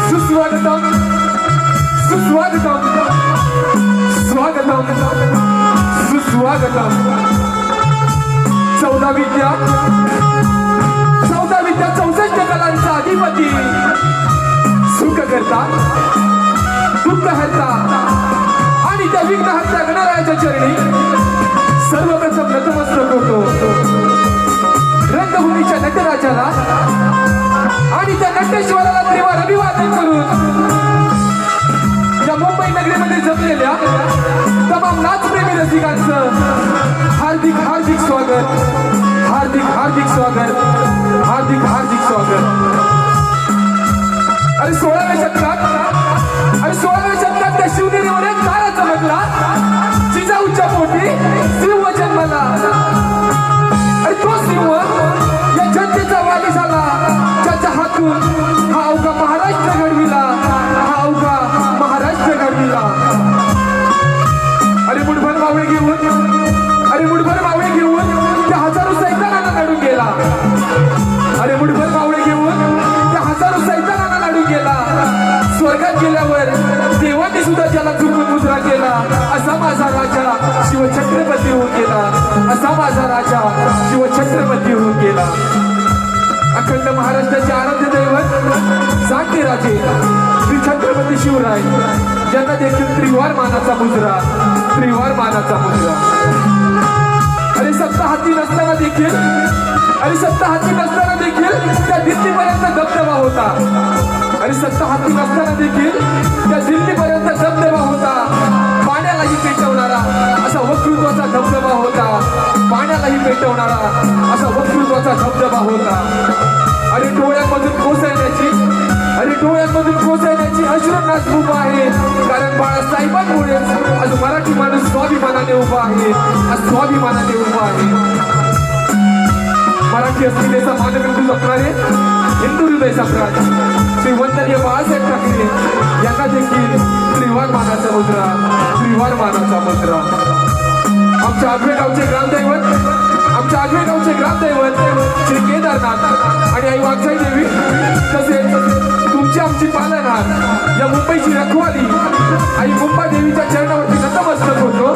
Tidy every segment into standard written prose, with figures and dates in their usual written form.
सुस्वागतम सुस्वागतम स्वागतम सुस्वागतम 14 विद्या 64 कलांचा अधिपती सुख करता दुःख हरता आणि त्या विघ्न हरता गणरायाच्या चरणी सर्वप्रथम नतमस्तक होतो रंगभूमीच्या नटराजाला आणि त्या नटेश्वराला त्रिवार अभिवादन करून या मुंबई नगरीमध्ये जमलेल्या तमाम नाचप्रेमी रसिकांचं हार्दिक हार्दिक स्वागत हार्दिक हार्दिक स्वागत हार्दिक हार्दिक स्वागत अरे 16व्या शतकात त्या शिवनेरीवर एक तारा चमकला जिजाऊच्या पोटी सिंह जन्मला अरे तो सिंह या जनतेचा वाली झाला ज्याच्या हातून हा अवघा महाराष्ट्र घडविला हा अवघा महाराष्ट्र घडविला अरे मुठभर मावळे घेऊन त्या हजारो सैतानांना लढून गेला अरे मुठभर मावळे घेऊन त्या हजारो सैतानांना लढून गेला स्वर्गात गेल्यावर देवांनी सुद्धा त्याला चुकून मुजरा केला असा माझा राजा शिवछत्रपती होऊन गेला असा माझा राजा शिवछत्रपती होऊन गेला अखंड महाराष्ट्राचे आराध्य दैवत जाणते राजे श्री छत्रपती शिवराय ज्यांना देखील त्रिवार मानाचा मुजरा अरे सत्ता हाती नसताना देखील त्या दिल्लीपर्यंत दबदबा होता अरे सत्ता हाती नसताना देखील त्या दिल्लीपर्यंत दबदबा होता पाण्यालाही पेटवणारा असा वक्तृत्वाचा धबधबा होता पाण्यालाही पेटवणारा असा वक्तृत्वाचा धबधबा होता अरे डोळ्यांमधून कोसळण्याची अश्रूंना खूप आहे कारण बाळासाहेबांमुळे आज मराठी माणूस स्वाभिमानाने उभा आहे मराठी अस्मितेचा मानबिंदू जपणारे हिंदू हृदय सम्राट श्री वंदनीय बाळासाहेब ठाकरे यांना देखील त्रिवार मानाचा मुद्रा आमच्या आजवेगावचे ग्रामदैवत श्री केदारनाथ आणि आई वाघसाई देवी तसेच तुमची आमची पालनहार या मुंबईची रखवाली आई मुंबा देवीच्या चरणावरती नतमस्तक होतो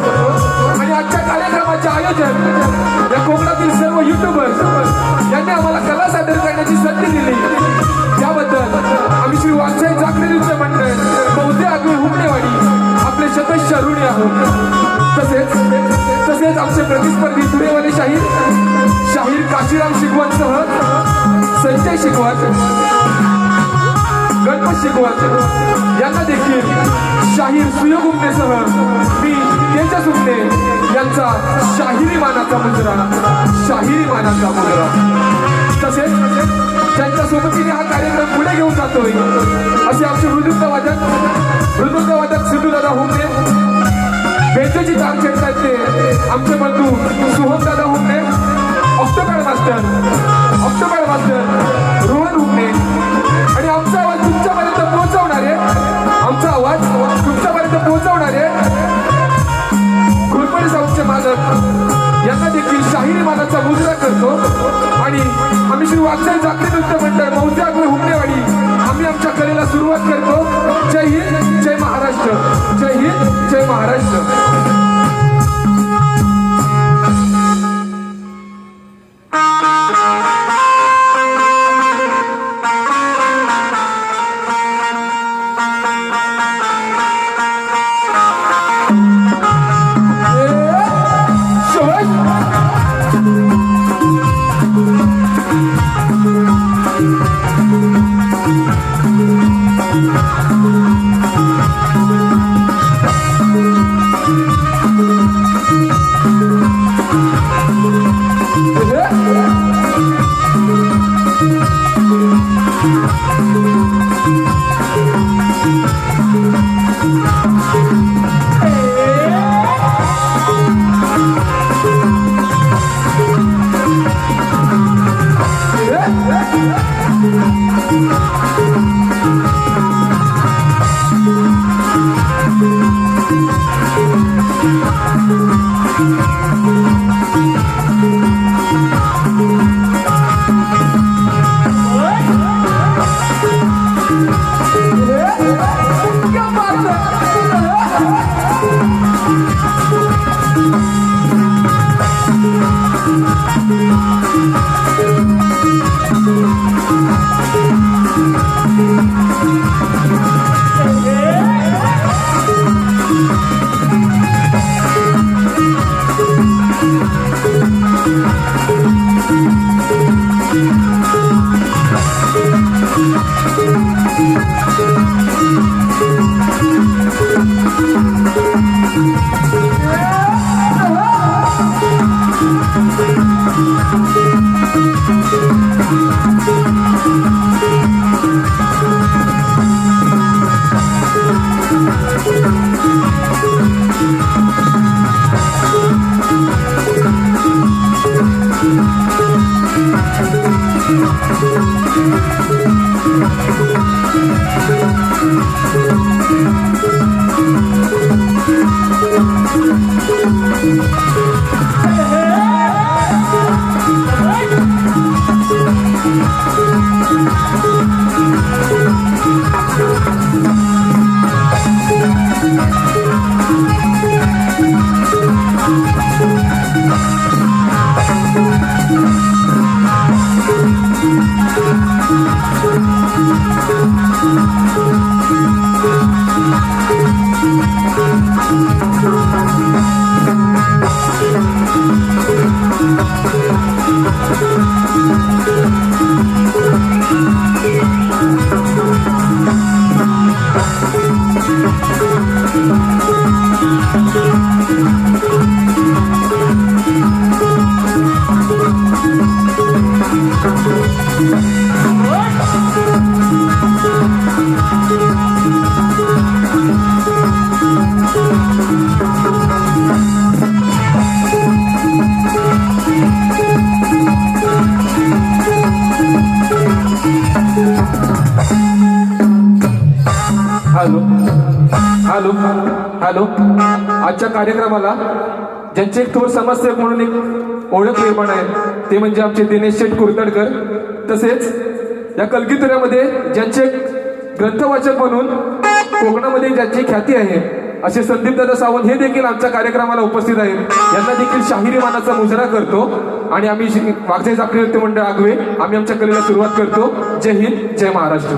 आणि आजच्या कार्यक्रमाचे आयोजन या कोकणातील सर्व युट्यूबर्स यांनी आम्हाला कला सादर करण्याची संधी दिली त्याबद्दल आम्ही श्री वाघसाई जागरण नृत्य मंडळ बहुते आगवे हुमणेवाडी आपले शतश ऋणी आहोत तसेच आमचे प्रतिस्पर्धी तुरेवाले शाहीर काशीराम शिकवतसह संजय शिकवत गणपत शिकवत यांना देखील शाहीर सुयोग उमनेसह मी तेजस उमने यांचा शाहिरी मानाचा मुद्रा तसेच त्यांच्या सोबतीने हा कार्यक्रम पुढे घेऊन जातोय असे आमचे मृदुंगवादक सिद्धूदादा हुमने बेंचोची ताल खेळतात ते आमचे बंधू सोहमदादा हुमने ऑक्टोपॅड मास्टर रोहन हुमने आणि आमचा आवाज तुमच्यापर्यंत पोहोचवणारे घोरपडे साऊंडचे मालक यांना देखील शाहिरी मानाचा मुजरा करतो आणि आम्ही श्री वाघसाई जागरण नृत्य मंडळ बहुते आगवे हुमनेवाडी आम्ही आमच्या कलेला सुरुवात करतो जय हिंद जय महाराष्ट्र हॅलो हॅलो हॅलो. आजच्या कार्यक्रमाला ज्यांचे एक थोर समाजसेवक म्हणून एक ओळख निर्माण आहे ते म्हणजे आमचे दिनेश शेठ कुर्तडकर. तसेच या कलगीतुऱ्यामध्ये ज्यांचे ग्रंथवाचक म्हणून कोकणामध्ये ज्यांची ख्याती आहे असे संदीप दादा सावंत हे देखील आमच्या कार्यक्रमाला उपस्थित आहेत. यांना देखील शाहिरी मानाचा मुजरा करतो आणि आम्ही वाघजाई जाकरी नृत्य मंडळ आगवे आम्ही आमच्या कलेला सुरुवात करतो. जय हिंद, जय Maharashtra.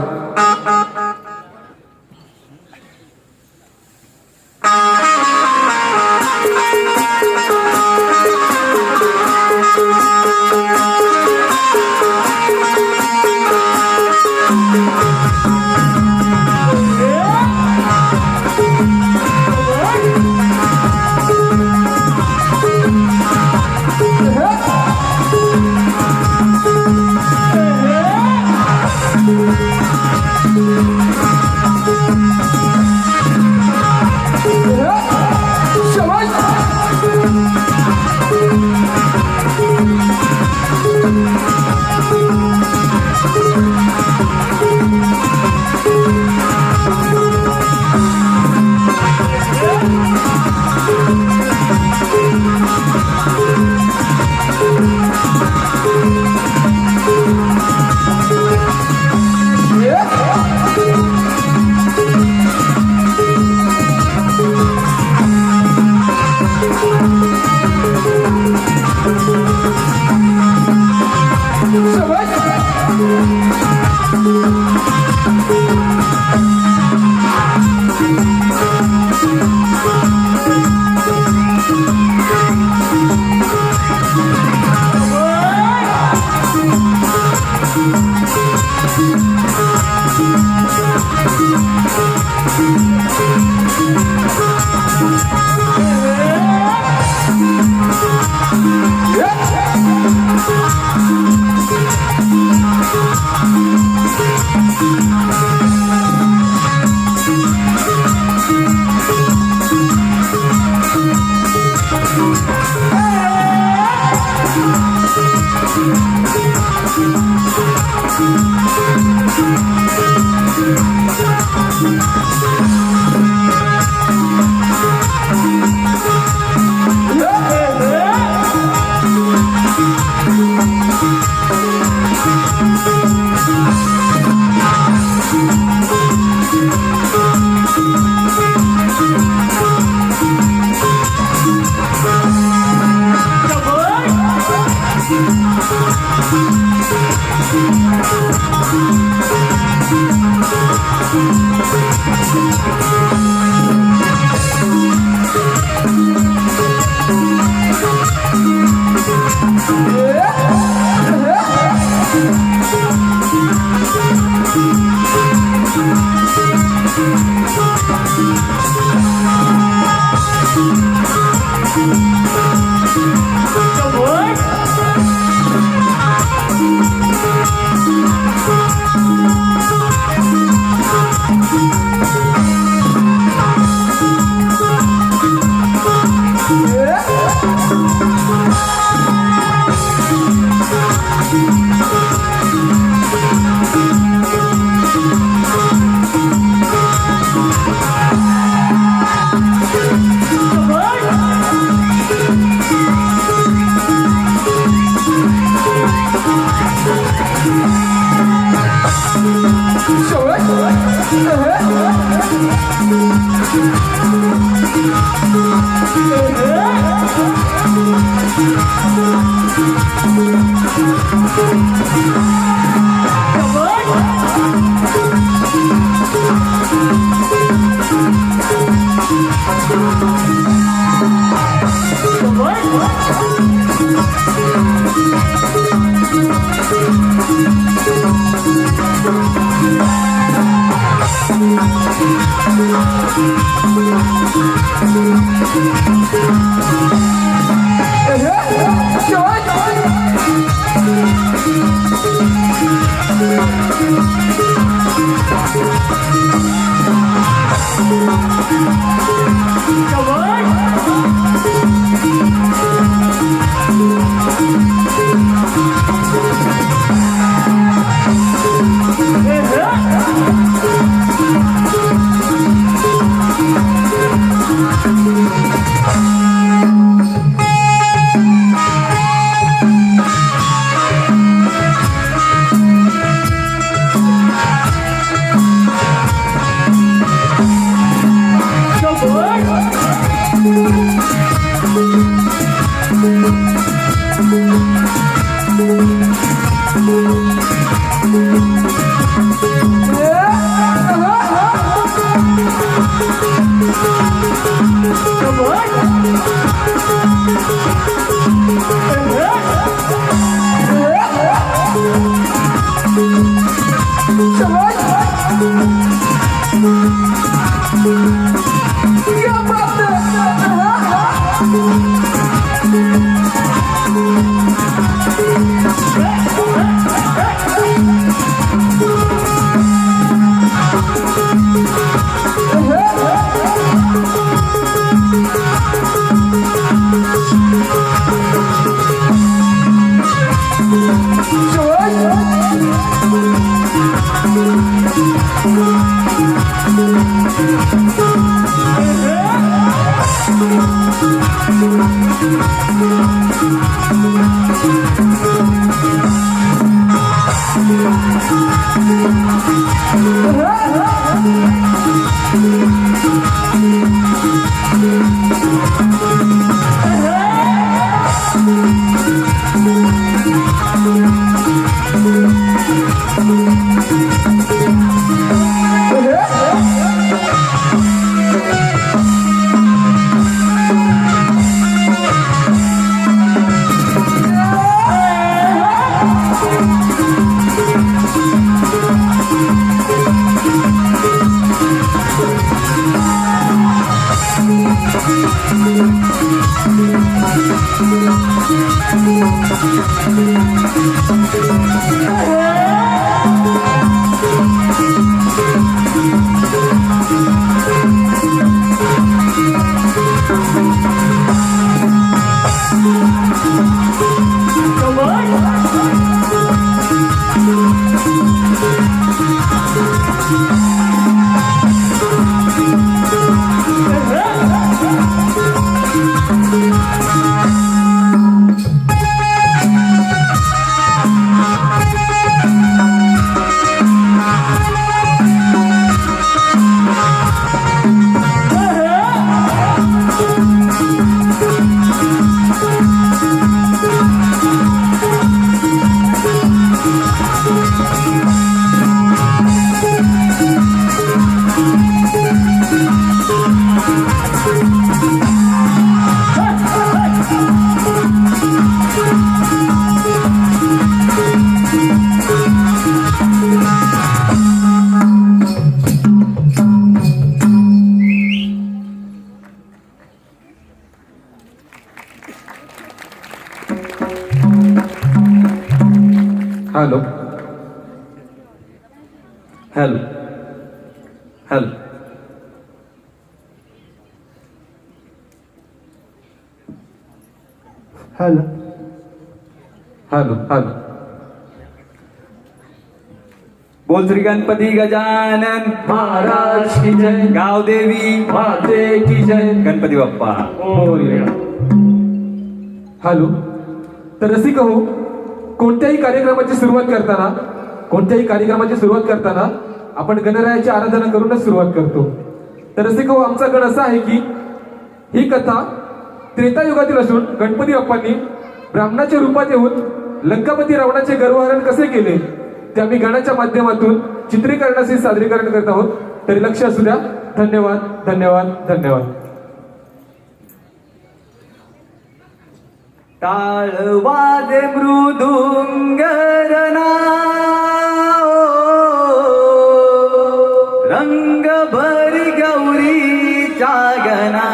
Hello hello hello hello hello hello बोल श्री गणपती गजानन महाराज की जय, गावदेवी माते की जय. गणपती बाप्पा मोरया. हॅलो. तर रसिक हो, कोणत्याही कार्यक्रमाची सुरुवात करताना आपण गणरायाची आराधना करूनच सुरुवात करतो. तर रसिक हो, आमचा गण असा आहे की ही कथा त्रेतायुगातील असून गणपती बाप्पांनी ब्राह्मणाच्या रूपात येऊन लंकापती रावणाचे गर्वहरण कसे केले ते आम्ही गाण्याच्या माध्यमातून चित्रीकरणाचे सादरीकरण करत आहोत. तरी लक्ष असू द्या. धन्यवाद धन्यवाद धन्यवाद. टाळ वाजे मृदुंगरना रंग भरी गौरीच्या गणा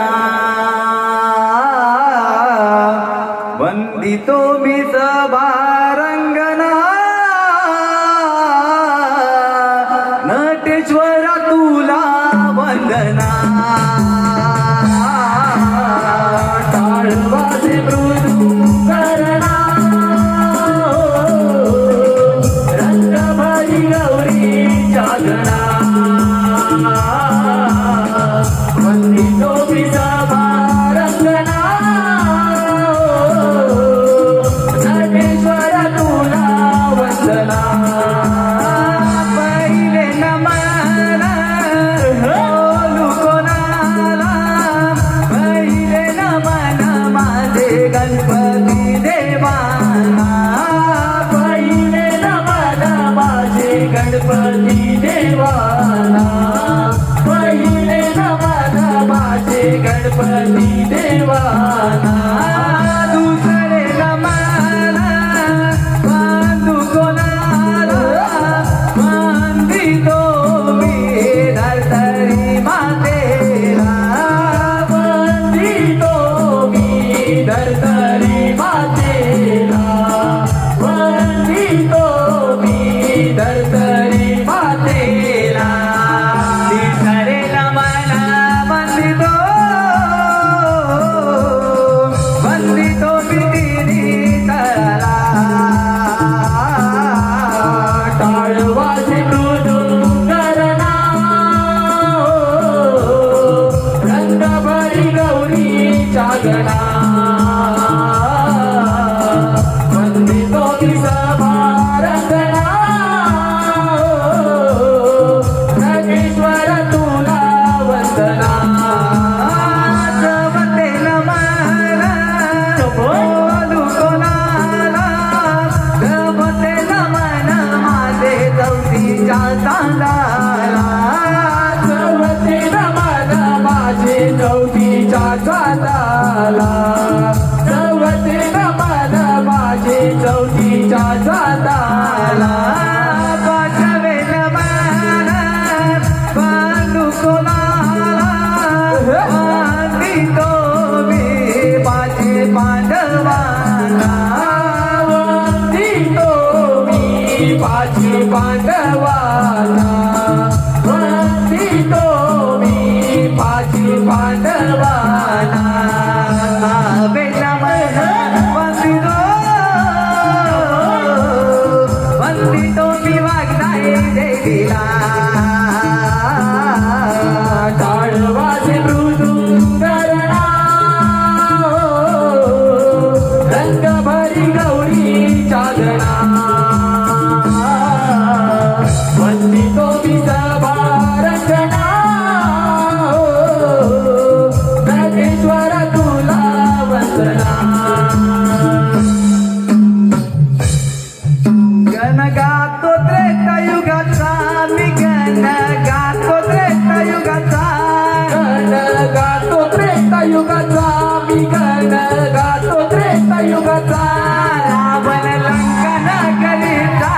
वंदितो मी सभारंगना नटेश्वरा तुला वंदना टाळ वाजे मृदुंगरना रंग भरी गौरीच्या गणा वंदितो मी सभारंगना नटेश्वर तुला वंदना पहिले नमन बोलू कोणाला पहिले नमन माझे गणपती देवाना पहिले नमन माझे गणपती देवाना पहिले नमन माझे गणपती देवाना दुसरे नमन बांधू कोणाला बांधितो मी धरतरी मातेला वंदितो मी धरतरी मातेला वंदितो मी धरतरी मातेला तिसरे नमन वंदितो वंदितो मी तिन्ही तळला टाळ वाजे मृदुंगरना रंग भरी गौरीच्या गणा वंदितो मी सभारंगना नटेश्वर तुला वंदना जमते नमन बोलू कोणाला जमते नमन माझे चौथीच्या चांदाला सर्वते नमन माझे चौथीच्या चांदाला सर्वते नमन माझे चौथीच्या चांदाला पाठवे नमन बांधू कोणाला बांधितो मी माझे पांडवांना वंदितो मी पाची पांडवाला वंदितो मी पाची पांडवाला हवे नमन वंदितो वंदितो मी वागताय देवीला टाळ वाजे मृदुंगरना रंग भरी गौरीच्या गणा वंदितो मी सभारंगना नटेश्वर तुला वंदना गण गातो त्रेतायुगाचा मी गण गातो त्रेतायुगाचा गण गातो त्रेतायुगाचा मी गण गातो त्रेतायुगाचा रावण लंकन करीचा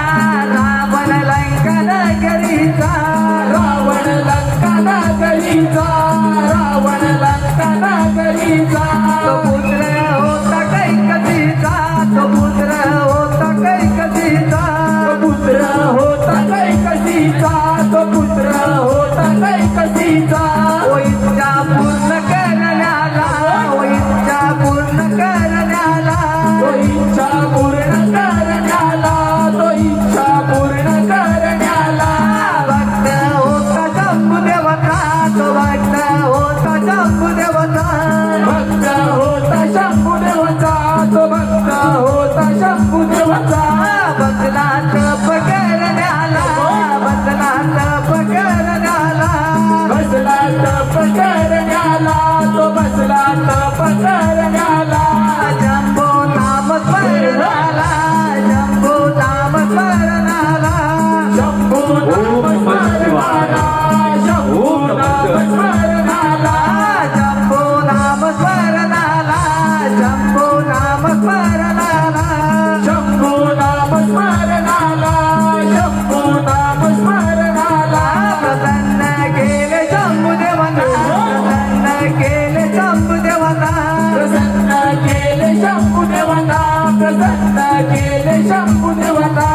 रावण लंकन करीचा रावण लंकन गलीचा रावण लंकन गलीचा तो पुत्र होता कैकसीचा प्रसन्न केले शंभू देवाला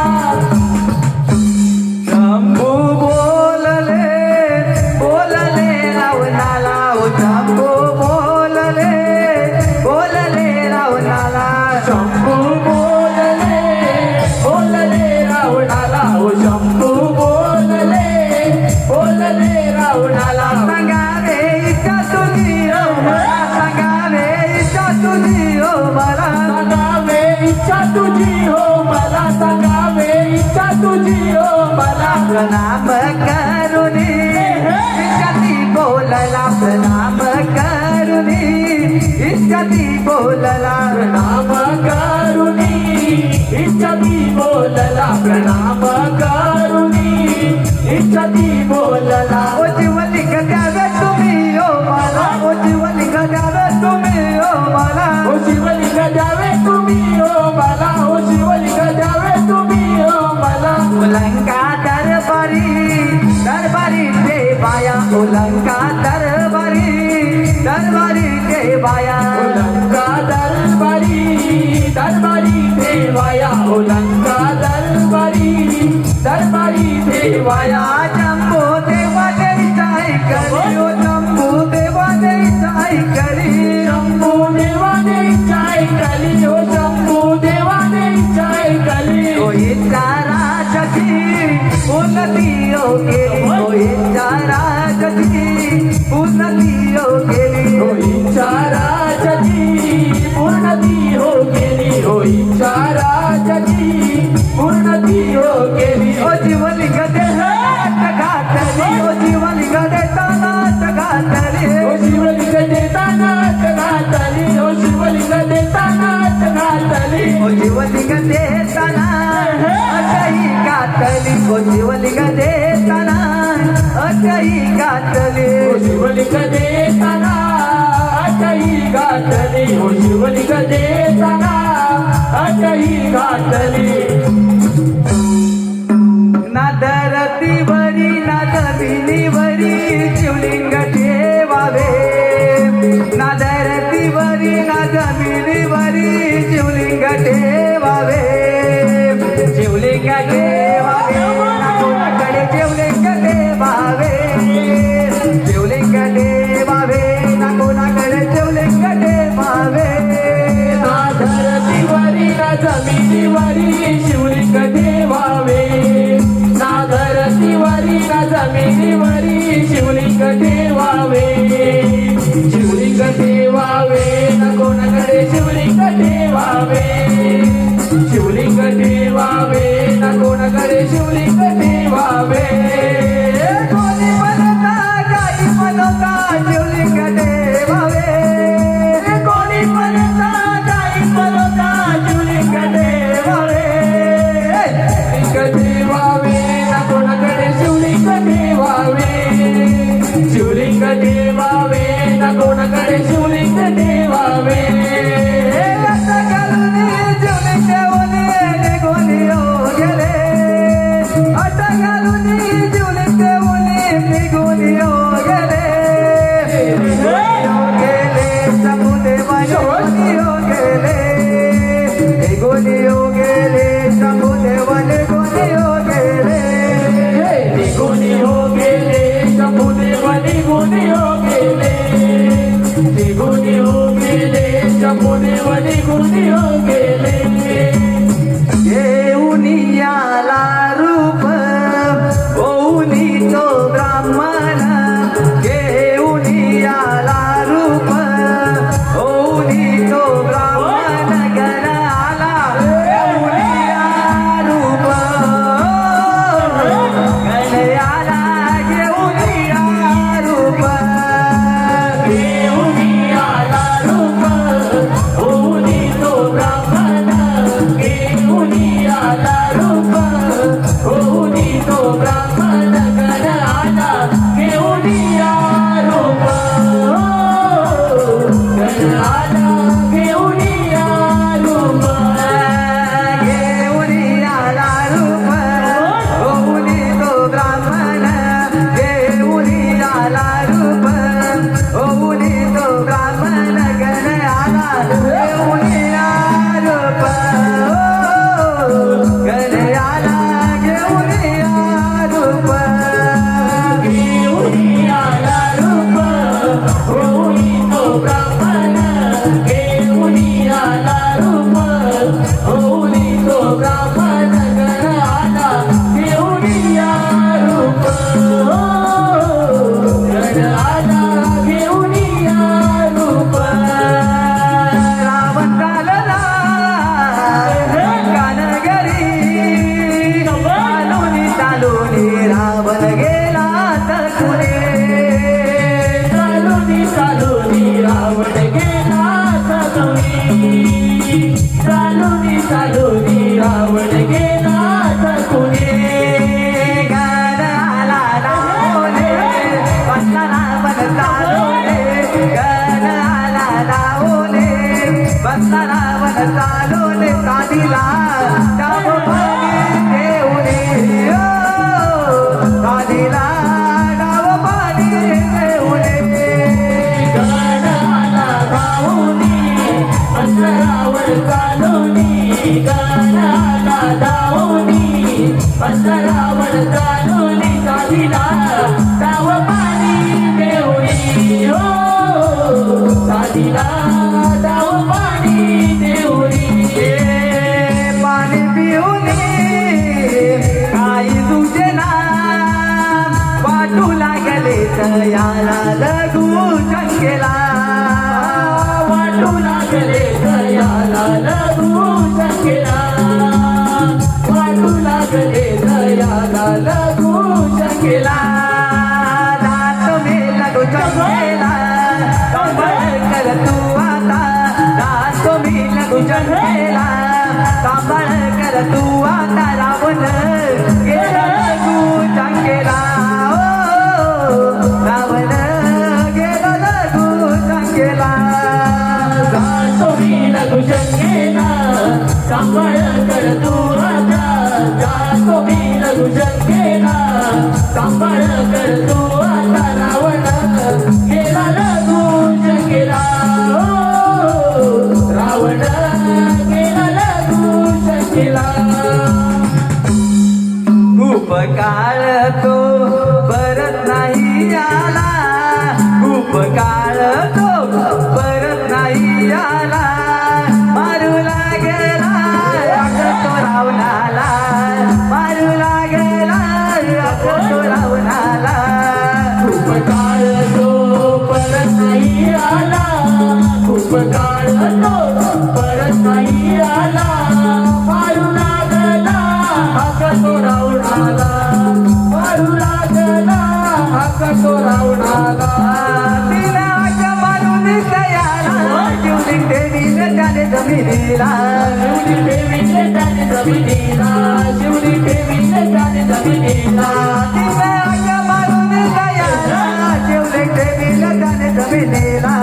शंभू बोलले बोलले रावणाला ओ शंभू बोलले बोलले रावणाला शंभू बोलले बोलले रावणाला ओ शंभू बोलले बोलले रावणाला सांगावे इच्छा तुझी ओ मला सांगावे इच्छा तुझी ओ मला सांगावे इच्छा तुझी हो मला सांगावे इच्छा तुझी हो मला प्रणाम करुणी इच्छाती बोलला प्रणाम करुणी इच्छाती बोलला प्रणाम करुणी इच्छती बोलला प्रणाम करुणी इच्छती बोलला ओ जीवलिंग द्यावे तुम्ही ओ मला ओ जीवलिंग द्यावे तुम्ही ओ मला ओ शिवलिंग द्यावे तुम्ही हो मला ओ शिवलिंग द्यावे तुम्ही हो मला लंका दरबारी दरबारी ते बाया ओ लंका दरबारी दरबारी ते बाया लंका दरबारी दरबारी देवाया हो लंका दरबारी दरबारी देवाया जम्बो देवा देवीचा ऐकली ओ जम्बो देवा देवीचा ऐकली शंभू देवाने चाय कली हो शंभू देवाने चाय कली ओ इच्छा राजाची उन्नती ओ केली ओ इच्छा राजाची उन्नती ओ केली हो इच्छा राजाची पूर्णती हो गेली हो इच्छा राजाची पूर्णती हो गेली ओ जीवलिंग देहात घातली ओ जीवलिंग देतानात घातली हो शिवलिंग देताना घातली हो शिवलिंग देताना घातली ओ जीवलिंग देताना अटई घातली ओ जीवलिंग देताना अटई घातली हो शिवलिंग देताना अटई घातली हो शिवलिंग देताना अटई घातली ना धरतीवरी ना जमिनीवरी शिवलिंग ठेवावे ना धरतीवरी ना जमिनीवरी शिवलिंग ठेवावे शिवलिंग ठेवावे ना कोणाकडे शिवलिंग ठेवावे शिवलिंग ठेवावे ना कोणाकडे शिवलिंग ठेवावे ना धरतीवरी ना जमिनीवरी शिवलिंग ठेवावे ना धरतीवरी ना जमिनीवरी शिवलिंग ठेवावे शिवलिंग ठेवावे ना कोणाकडे शिवलिंग ठेवावे शिवलिंग ठेवावे ना कोणाकडे शिवलिंग ठेवावे कोणी म्हणता काही म्हणता शिवलिंग ठेवावे कोणी म्हणता काही म्हणता शिवलिंग ठेवावे शिवलिंग ठेवावे ना कोणाकडे शिवलिंग ठेवावे शिवलिंग ठेवावे ना कोणाकडे शिवलिंग ठेवावे आता घालून शिवलिंग ठेवले निघून येऊ गेले आता घालून शिवलिंग ठेवले निघून येऊ गेले गेले समुदेवाने येऊ गेले निघून येऊ गेले समुदेवाने निघून येऊ गेले निघून हो गेले शंभूदेव निघून हो गेले निघून हो गेले शंभूदेव निघून हो गेले येऊन याला रूप होऊनी तो ब्राह्मण घेऊन याला रूप होऊनी तो ब्राह्मण गण आला घेऊन या रूप गण आला घेऊन या रूप घेऊन आला रूप होऊनी तो ब्राह्मण घेऊन आला रूप होऊनी तो ब्राह्मण गण आला घेऊन या रूप गण आला घेऊन या रूप घेऊन आला रूप होऊनी तो ब्राह्मण घेऊन आला रूप होऊनी तो ब्राह्मण गण आला घेऊन चालवले साधीला डाव पाणी देऊने साधीला डाव पाणी देऊने गाण्याला धावूनी अंतरावर चालवणी गाण्याला धावूनी अंतरावर चालवणी साधीला डाव पाणी देऊनी हो साधीला डाव पाणी देऊनी पाणी पिऊने काही तुझे नाम वाटू लागले तयाला लघु शंकेला वाटू लागले दयाला लघु शंकेला वाटू लागले दयाला लघु शंकेला दात मे लघु शंकेला सांभाळ कर तू आता दात मे लघु शंकेला सांभाळ कर तू आता रावण गेला लघु शंकेला रावण गेला लघु शंकेला जातो मी लघु शंकेला सांभाळ कर तू आता जातो मी लघु शंकेला सांभाळ कर तू आता रावण गेला लघु शंकेला रावण गेला लघु शंकेला खूप काळ तो परत नाही आला खूप काळ तो परत नाही आला मारू लागला तो रावणाला मारू लागला तो रावणाला खूप काळ तो परत नाही आला खूप काळ तो परत नाही आला मारू लागला हाक तो रावणाला मारू लागला हाक तो रावणाला तिला आग मारून तयाला शिवलिंग देवीने त्याने जमिनीला शिवली देवीने त्याने जमिनीला शिवली देवीने त्याने जमिनीला तिला आग मारून तयाला शिवलिंग देवीने त्याने जमिनीला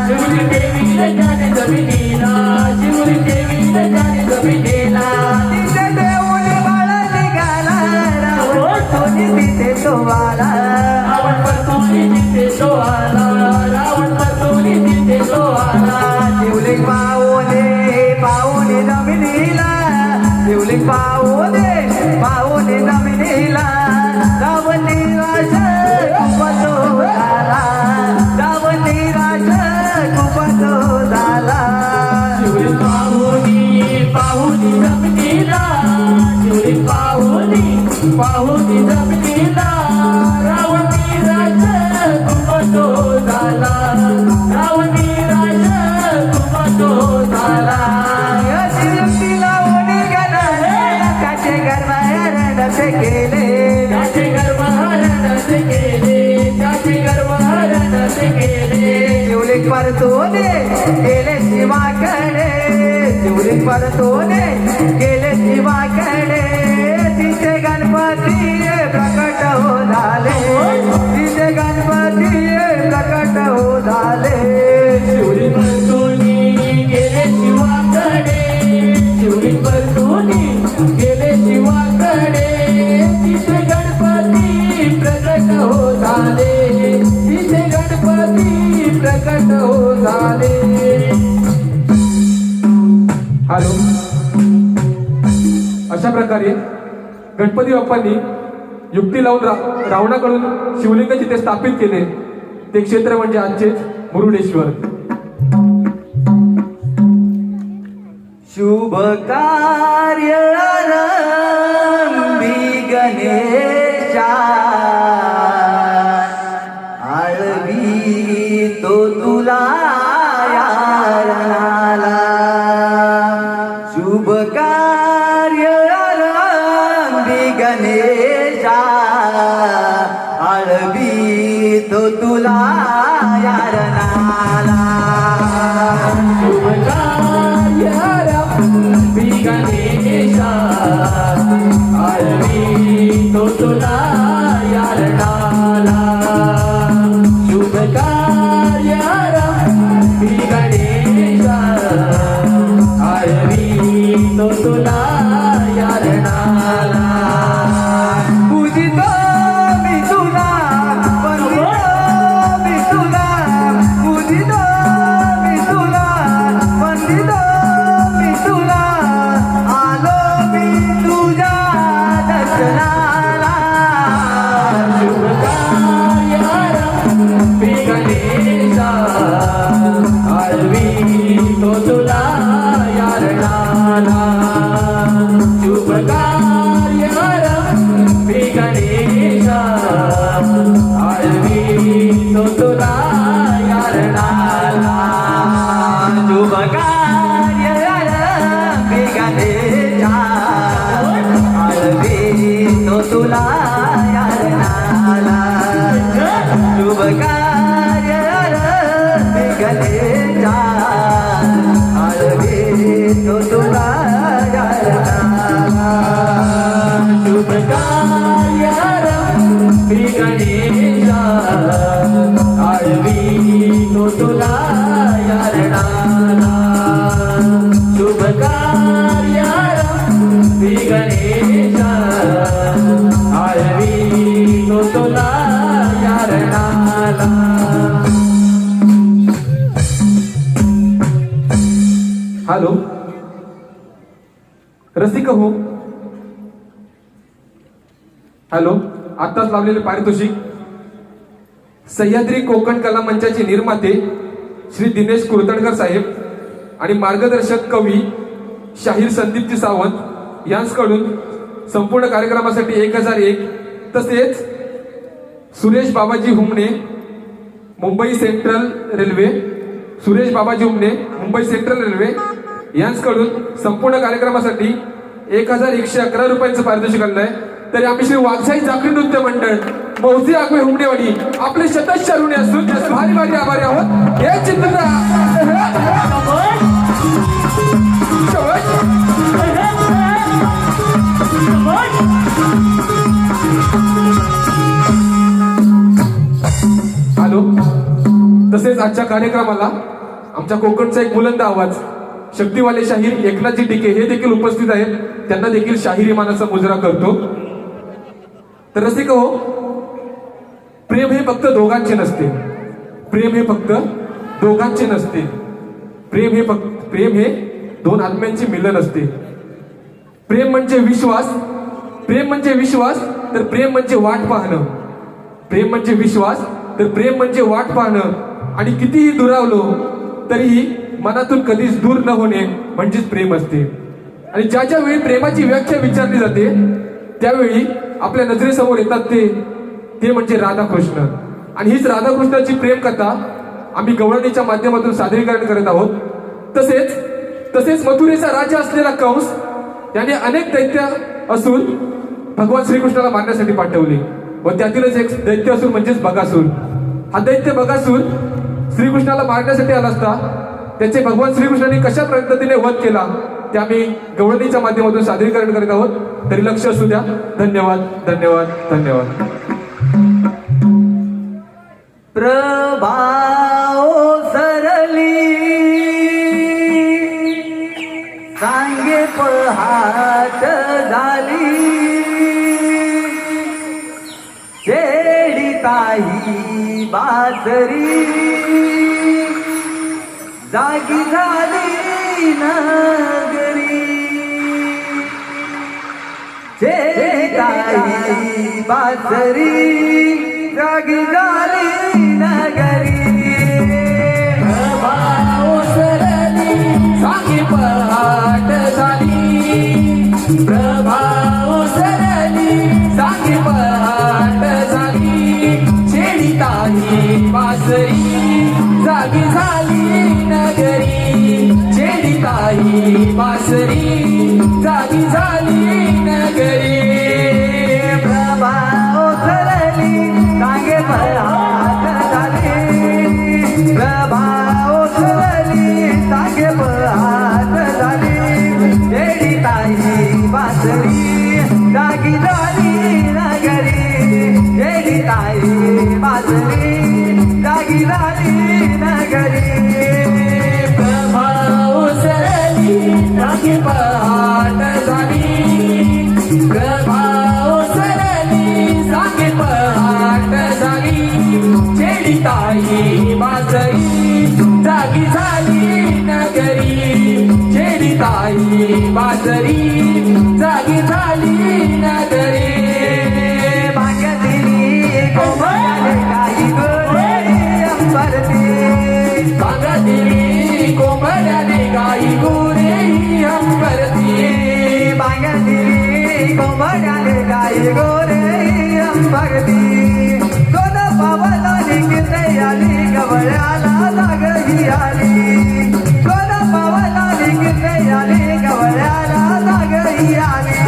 शिवली देवीने त्याने जमिनीला शिवली देवीने त्याने जमिनीला तिथे देऊन बाळा निघाला रावण सोनी तिथे तो आला रावण परतुनी तिथे तो आला रावण परतुनी तिथे तो आला शिवलिंग पाहुणे जमिनीला शिवलिंग पाहुणे जमिनीला रावण निराश खूप तो झाला रावण निराश खूप तो झाला शिवली पाहुनी जमिनीला शिवली पाहुनी जमिनीला रावण निराश खूप तो झाला रावण निराश खूप तो झाला तिला ओढी गेला काचे गरमाया केले त्याचे गर्भहरण ते केले त्याचे गर्भहरण ते केले शिवलिंग परतोने गेले शिवाकडे शिवलिंग परतोने गेले शिवाकडे तिथे गणपती प्रकट हो झाले तिथे गणपती प्रकट हो झाले शिवली परतुनी गेले शिवाकडे शिवली परतुनी गेले शिवाकडे तिथे गणपती प्रकट हो झाले तिथे गणपती प्रकट हो झाले हॅलो. अशा प्रकारे गणपती बाप्पांनी युक्ती लावून रावणाकडून शिवलिंग जिथे स्थापित केले ते क्षेत्र म्हणजे आजचे मुरुडेश्वर. शुभ कार्य आरंभी गणेशा आळवी तो तुला यारणाला शुभ कार्य आरंभी गणेशा आळवी तो तुला यारणाला शुभ कार्य आरंभी गणेशा आळवी तो तुला यारणाला शुभ कार्य आरंभी गणेशा आळवी तो तुला यारणाला पूजितो मी तुला वंदितो मी तुला पूजितो मी तुला वंदितो मी तुला आलो मी तुझ्या दर्शनाला शुभ कार्यारंभी गणेशा आळवी तो तुला यारणाला शुभ कार्यारंभी गणेशा आळवी तो तुला यारणाला शुभ कार्य आरंभी गणेशा आळवी तो तुला यारणाला शुभ कार्य आरंभी गणेशा आळवी तो तुला यारणाला शुभ कार्यारंभी गणेशा आळवी तो तुला यारणाला शुभ कार्यारंभी गणेशा आळवी तो तुला यारणाला हॅलो रसिक हो हॅलो आत्ताच लावलेले पारितोषिक सह्याद्री कोकण कला मंचाचे निर्माते श्री दिनेश कुरतडकर साहेब आणि मार्गदर्शक कवी शाहीर संदीपजी सावंत यांच्याकडून संपूर्ण कार्यक्रमासाठी 1001 तसेच सुरेश बाबाजी हुमणे मुंबई सेंट्रल रेल्वे सुरेश बाबाजी हुमणे मुंबई सेंट्रल रेल्वे यांच्याकडून संपूर्ण कार्यक्रमासाठी 1111 रुपयांचं पारितोषिक आणलंय. तरी आम्ही श्री वाघसाई जागरी नृत्य मंडळ मौजे आगवे हुमणेवाडी आपले शतश ऋणी असून भारी भारी आभारी आहोत. हे चित्र हॅलो तसेच आजच्या कार्यक्रमाला आमच्या कोकणचा एक बुलंद आवाज शक्तिवाले शाहीर एकनाथजी टिके हे देखील उपस्थित आहेत. त्यांना देखील शाहिरी मानाचा मुजरा करतो. तर रसिक हो प्रेम हे फक्त दोघांचे नसते. प्रेम हे फक्त दोघांचे नसते. प्रेम हे दोन आत्म्यांचे मिलन असते. प्रेम म्हणजे विश्वास. प्रेम म्हणजे विश्वास तर प्रेम म्हणजे वाट पाहणं. प्रेम म्हणजे विश्वास तर प्रेम म्हणजे वाट पाहणं. आणि कितीही दुरावलो तरीही मनातून कधीच दूर न होणे म्हणजेच प्रेम असते. आणि ज्या ज्या वेळी प्रेमाची व्याख्या विचारली जाते त्यावेळी आपल्या नजरेसमोर येतात ते म्हणजे राधाकृष्ण. आणि हीच राधाकृष्णाची प्रेम कथा आम्ही गवळणीच्या माध्यमातून सादरीकरण करत आहोत. तसेच मथुरेचा राजा असलेला कंस याने अनेक दैत्य असून भगवान श्रीकृष्णाला मारण्यासाठी पाठवले व त्यातीलच एक दैत्य असून म्हणजेच बकासूर. हा दैत्य बकासूर श्रीकृष्णाला मारण्यासाठी आला असता त्याचे भगवान श्रीकृष्णाने कशा पद्धतीने वध केला ते आम्ही गवळणीच्या माध्यमातून सादरीकरण करत आहोत. तरी लक्ष असू द्या. धन्यवाद धन्यवाद धन्यवाद. प्रभाओ सरली सांगे पहाट झाली शेडी ताई बासरी जागी झाली नगरी शेडी ताई बासरी जागी झाली नगरी प्रभाव सरली सांगे पहाट झाली. प्रभाव सरली सांगे पहाट झाली शेडी ताई बासरी जागी झाली नगरी. शेडी ताई बासरी जागी झाली नगरी. प्रभाओ सरली सांगे पहाट झाली. प्रभाओ सरली सांगे पहाट झाली शेडी ताई बासरी जागी झाली नगरी. शेडी ताई बासरी जागी झाली नगरी. प्रभाव सरली सांगे पहाट बाजरी जागी झाली नगरी भाग्यदिनी कोमळाले काही गोरे अंबरती बागदिली कोंबड्याने गाई गोरे अंबरती भाग्यदिनी कोमळाले काही गोरे अंबरती कोण पावला निघते आली गवळ्याला जागही आली कोण पावला निघते आली गवळ्याला जागही आली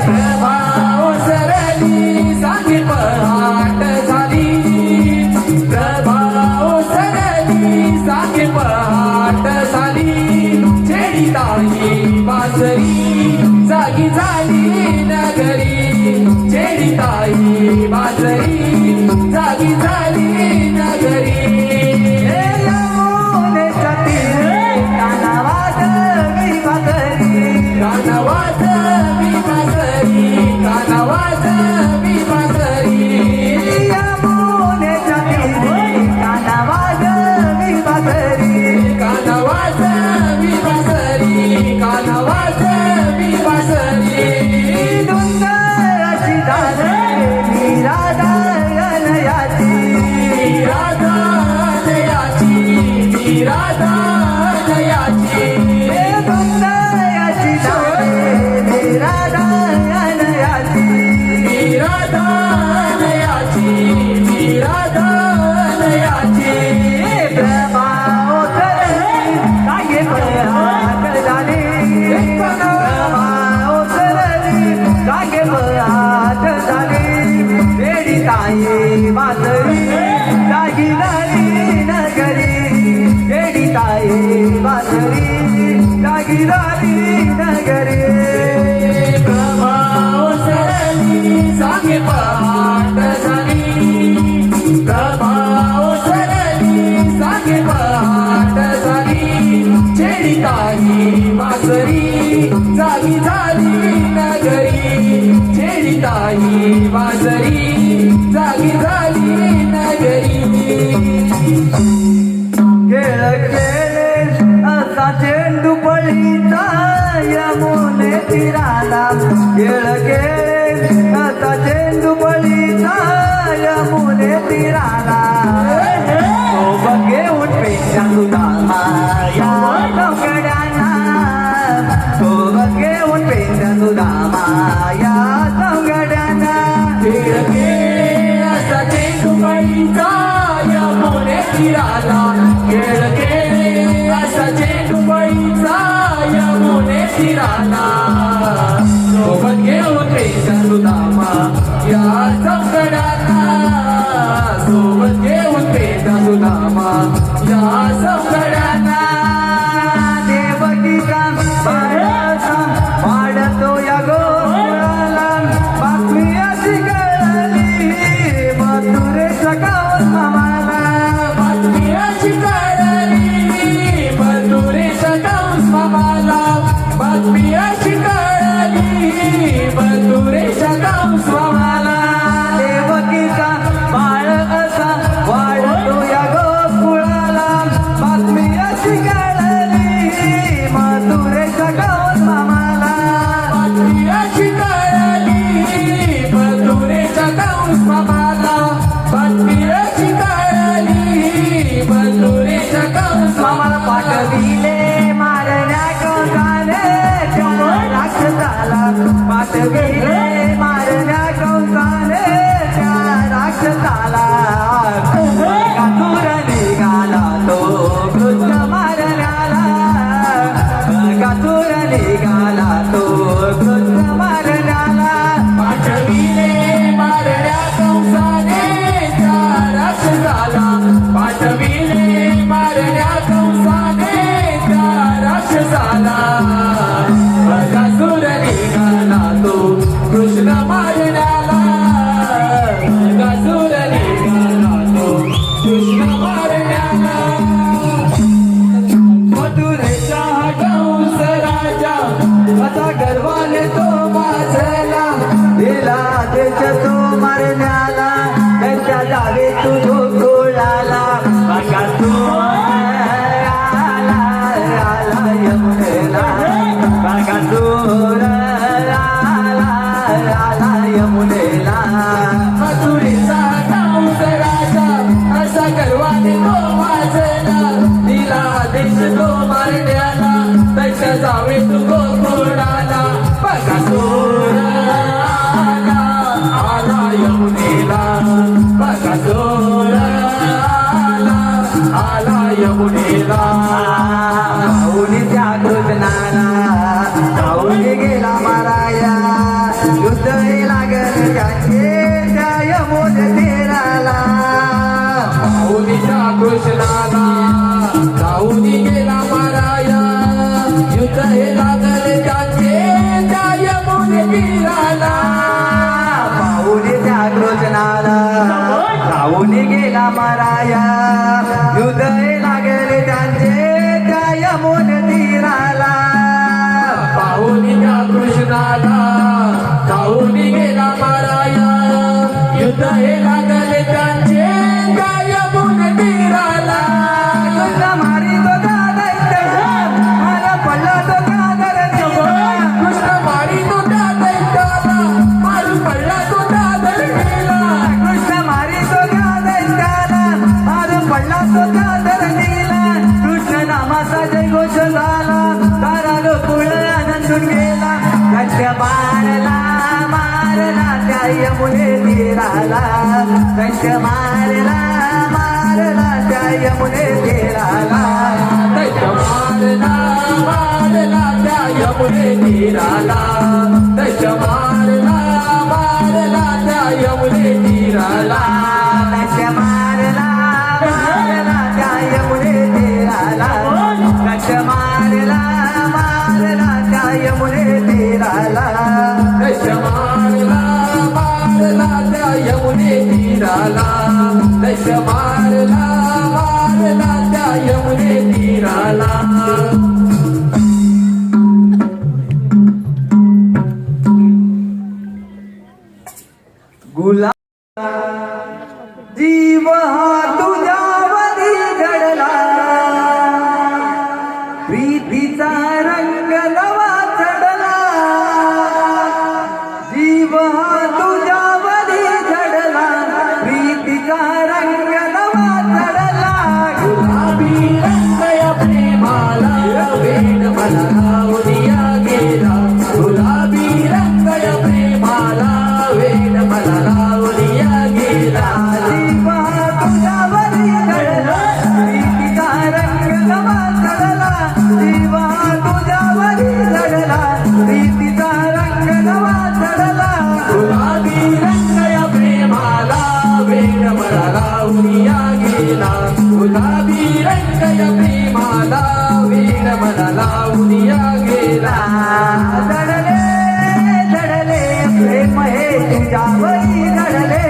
प्रभाव सरली सांगे पहाट झाली प्रभाव सरली सांगे पहाट झाली छेडी ताई बाजरी जागी झाली नगरी छेडी ताई बाजरी जागी झाली नगरी यमुनेच्या तीरे कानावात विभातरी कानावात मी बाजरी कानावात मी बाजरी यमुनेच्या तीरे कानावात विभातरी कानावात मी बाजरी कानावात मी बाजरी डोंगराची दारी राधायनयाची राधानयाची राधानयाची डोंगराची दारी राधायनयाची राधानयाची राधानयाची प्रभाव सरली काये पहाट झाली प्रभाव सरली काये पहाट झाली वेडी ताई बाजरी जागी झाली नगरी वेडी ताई बाजरी जागी झाली नगरी प्रभाव सरली सांगे पहाट झाली प्रभाव सरली सांगे पहाट झाली छेडी ताई बाजरी जागी झाली नगरी छेडी ताई बाजरी जागी झाली नगरी खेळ खेळे असा चेंडू पळीचा यमुने तीराला खेळ खेळे असा चेंडू पळीचा यमुने तीराला सोबत घेऊन पेशा तुझा माया सौगड्यांना सोबत घेऊन पेशा तुझा माया सौगड्यांना खेळ खेळ असा चेंडू बाईचा यमुने तीराला खेळ खेळ असा चेंडू बाईचा यमुने तीराला सोबत घेऊन पेशा सुदामा या सौगड्यांना सोबत घेऊन पेशा सुदामा या सौगड्यांना देवकीचा बाळाचा वाढतो या गोकुळाला बातमी अशी कळली मथुरेच्या गावात मामाला बातमी अशी कळली मथुरेच्या कंस मामाला बातमी अशी कळली मथुरेच्या कंस मामाला देवकीचा बाळ असा वाढतो या गोकुळाला बातमी अशी कळली मथुरेच्या गावात मामाला बातमी अशी कळली मथुरेच्या कंस मामाला बातमी अशी कळली मथुरेच्या कंस मामाला पाठविले मारण्या कंसाने त्या राक्षसाला पाठविले मारण्या कंसाने त्या राक्षसाला कातूर निघाला तो कृष्ण मारण्याला कातूर निघाला तो कृष्ण मारण्याला पाठविले मारण्या कंसाने त्या राक्षसाला पाठविले मारण्या कंसाने त्या राक्षसाला बकासूर निघाला तो कृष्ण मारण्याला बकासूर निघाला तो कृष्ण मारण्याला मथुरेचा कंस राजा असा गर्वाने तो वाचला दिला देश तो मारण्याला त्यांच्या जावे तू गोकुळाला बघा तू आला आला यमुनेला गोकुळाला बकासूर आला आला यमुनेला बकासूर आला आला यमुनेला माऊलीच्या कृष्णाला माऊली गेला माराया युद्ध हे लागल त्याचे त्या यमुन तीराला माऊलीच्या कृष्णाला जाऊनी गेला माराया युद्ध हे लागले त्याचे त्या यमुन तीराला माऊलीच्या कृष्णाला माऊली गेला माराया युद्ध हे लागले त्यांचे त्या यमुन तीराला पाहुणीच्या कृष्णाला जाऊनी गेला माराया युद्ध हे लागले त्यांचे त्या यमुन तीराला कृष्ण मारी तो दैत्याला मला पडला तो कादर कृष्ण मारी तो त्या दैत्याला मारून पडला तो त्या दैत्याला कृष्ण मारी तो दैत्याला मारून पडला तो कादर कृष्ण नामाचा जय घोष झाला तारा गोकुळ आनंदून गेला त्यांच्या मारला मारला त्या यमुने तीराला त्यांच्या मारला मारला त्या यमुने तीराला दैत्य मारला मारला त्या यमुने तीराला दैत्य मारला मारला त्या यमुने तीराला त्यांच्या मारला मारला त्या यमुने तीराला त्यांच्या मारला मारला त्या यमुने तीराला दैत्य मारला मारला त्या यमुने तीराला दैत्य मारला मारला त्या यमुने तीराला गुलाब जीव हा तुझ्यावरी जडला प्रीतीचा रंग नवा चढला जीव हा तुझ्यावरी जडला प्रीतीचा रंग नवा चढला गुलाबी रंग या प्रेमाला वेड मला लावूनिया गेला गुलाबी रंग या प्रेमाला वेड मला लावूनिया गेला जीव हा तुझ्यावरी जडला प्रीतीचा रंग नवा चढला जीव हा तुझ्यावरी जडला प्रीतीचा रंग नवा चढला गुलाबी रंग या प्रेमाला वेड मला लावूनिया गेला गुलाबी रंग या प्रेमाला वेड मला लावूनिया गेला जडले जडले प्रेम हे तुझ्यावरी जडले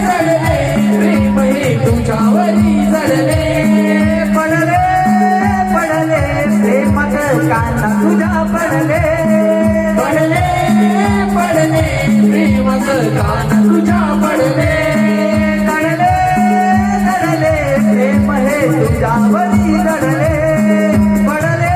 जडले प्रेम हे तुझ्यावरी जडले पडले पडले प्रेमक काना तुझ्या पडले पडले पडले प्रेमच कान तुझ्या पडले जडले जडले प्रेम हे तुझ्यावरी जडले पडले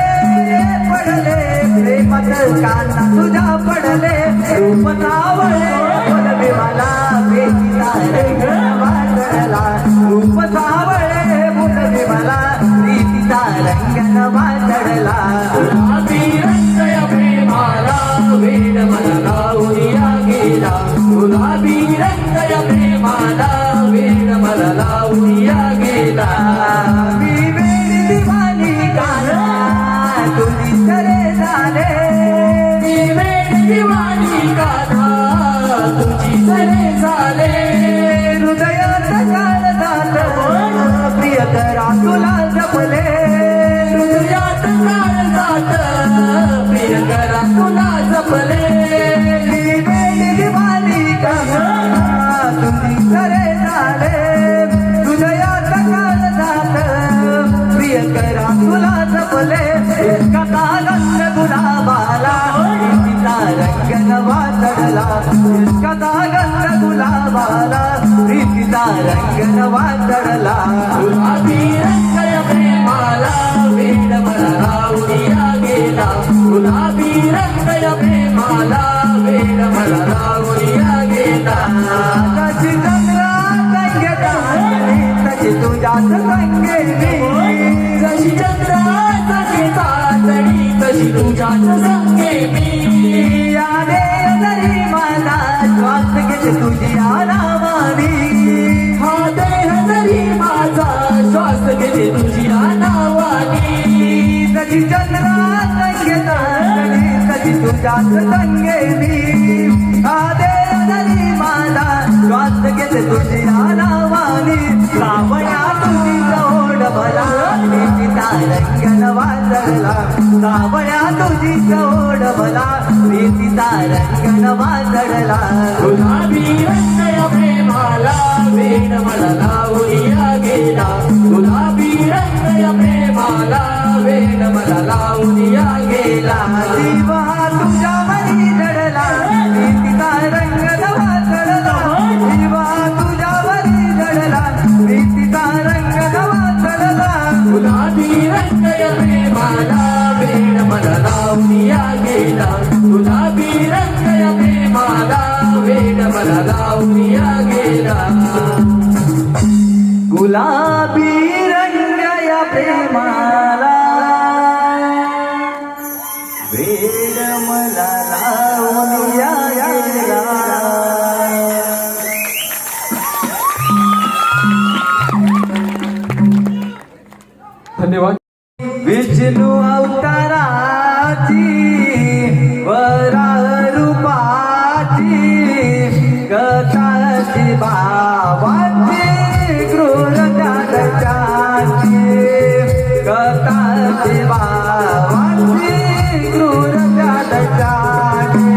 पडले प्रेमक काना तुझ्या पडले रूप सावळे बोलवे मला प्रेमीचा रंग वाटला रूप सावळे बोलवे मला प्रीतीचा रंग वाटला गुलाबी रंग या प्रेमाला वेड मला लावूनिया गेला गुलाबी रंग या प्रेमाला वेड मला लावूनिया गेला मी वेडी दिवाणी काना तुझी सरे झाले मी वेड दिवाणी काना तुझी सरे झाले हृदयात काळ जात प्रिय करा तुला जपले हृदयात काळ जात प्रिय करा तुला जपले मी वेडी दिवाणी काना तुझी सरे झाले हृदयात काळ जात प्रिय करा तुला जपले कथा गंध गुलाबाला प्रीतीचा रंग नवा चढला कथा गंध गुलाबाला प्रीतीचा रंग नवा चढला गुलाबी रंग या प्रेमाला वेड मला लावूनिया गेला गुलाबी रंग या प्रेमाला वेड मला लावूनिया गेला तशी चंद्रा संगेता तशी तुझ्याच संगेली जशी चंद्राचा कशी तुझ्याच संगे मी या देहधरी माझा श्वास घेते तुझ्या नावानी हा देह जरी माझा श्वास घेते तुझ्या नावानी कधी चंद्रात घेतानी कधी तुझ्याच संगेनी हा देहधरी माझा श्वास घेते तुझ्या नावानी सावया तुझी ओढ मला प्रीतीचा रंग वाजला सावया तुझी ओढ मला प्रीतीचा रंग वाजला गुलाबी रंग या प्रेमाला वेड मला लावूया गेला गुलाबी रंग या प्रेमाला वेड मला लावूया गेला जीवा तुझ्या वरी जडला प्रीतीचा रंग नवा चढला जीवा तुझ्या वरी जडला प्रीतीचा रंग नवा चढला गुलाबी रंग या प्रेमाला वेड मला लावूया गेला गुलाबी रंग या प्रेमाला वेड मला लावूया गेला गुलाबी रंग या प्रेमाला वेड मला लावून या गेला धन्यवाद. विष्णू अवताराची वराह रूपाची कथाची भावाची क्रूर त्याची कथाची भावाची क्रूर त्याची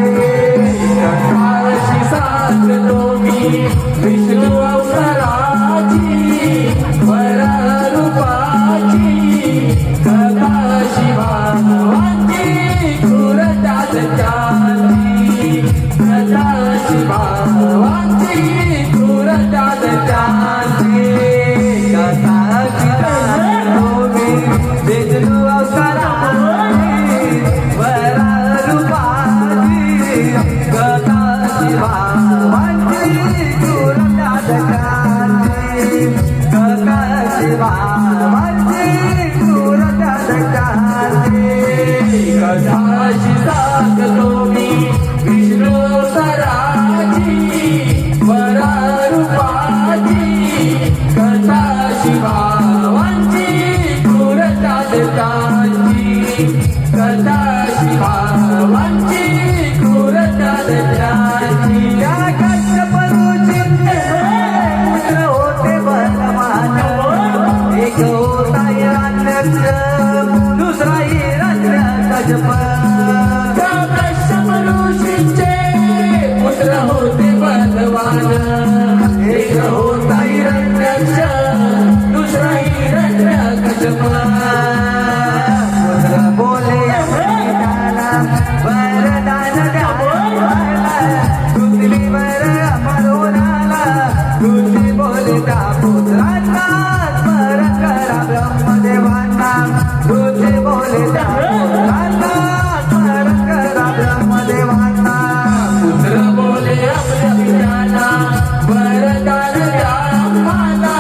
कथाशी सांगतो मी विष्णू अवताराची वररूपाची कथाशी भावांची क्रूरता त्याची कथाशी भावांची क्रूरता त्याची कथाची सांगतो मी विष्णू अवताराची वराह रूपाची कथाची भावांची क्रूर त्याची कथाची भावांची क्रूर त्याची कथाशी सांगतो मी विष्णू अवताराची वररूपाची कथाशी भावांची क्रूरता त्याची कथाशी भावांची क्रूरता त्याची या कश्यप ऋषींचे पुत्र होते बलवान एक होता हिरण्यक्ष दुसरा हिरण्यकश्यप त्या कश्यप ऋषींचे पुत्र होते बलवान एक होता हिरण्यक्ष दुसरा हिरण्यकश्यप पुत्र बोले त्याला वरदान द्यावं पृथ्वीवर अमरोनाला ऋषी बोले त्या पुत्रांना स्मरण करा ब्रह्मदेवांना ऋषी बोले त्या पुत्रांना स्मरण करा ब्रह्मदेवांना पुत्र बोले आपल्या पित्याला वरदान द्या आम्हाला